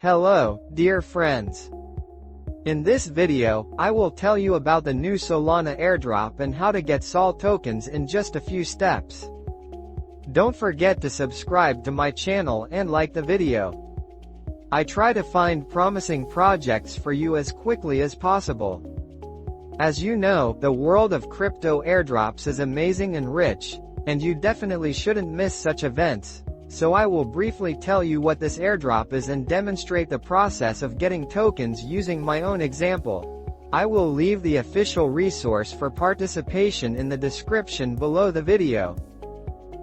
Hello, dear friends. In this video, I will tell you about the new Solana Airdrop and how to get SOL tokens in just a few steps. Don't forget to subscribe to my channel and like the video. I try to find promising projects for you as quickly as possible. As you know, the world of crypto airdrops is amazing and rich, and you definitely shouldn't miss such events. So I will briefly tell you what this airdrop is and demonstrate the process of getting tokens using my own example. I will leave the official resource for participation in the description below the video.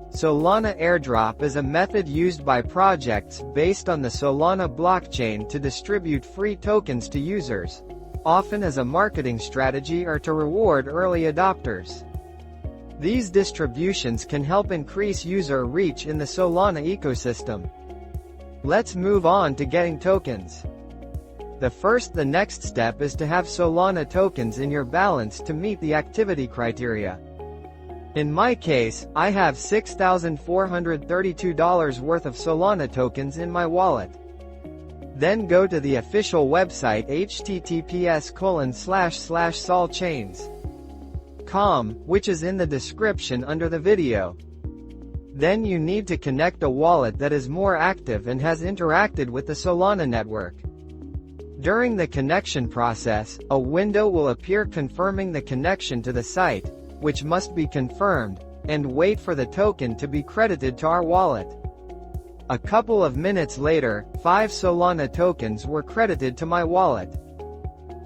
Solana Airdrop is a method used by projects based on the Solana blockchain to distribute free tokens to users, often as a marketing strategy or to reward early adopters. These distributions can help increase user reach in the Solana ecosystem. Let's move on to getting tokens. The next step is to have Solana tokens in your balance to meet the activity criteria. In my case, I have $6,432 worth of Solana tokens in my wallet. Then go to the official website https://solchains.com, which is in the description under the video. Then you need to connect a wallet that is more active and has interacted with the Solana network. During the connection process, a window will appear confirming the connection to the site, which must be confirmed, and wait for the token to be credited to our wallet. A couple of minutes later, 5 Solana tokens were credited to my wallet.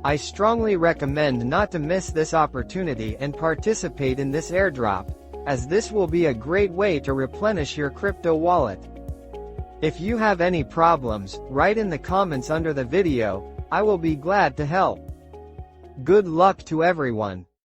I strongly recommend not to miss this opportunity and participate in this airdrop, as this will be a great way to replenish your crypto wallet. If you have any problems, write in the comments under the video. I will be glad to help. Good luck to everyone.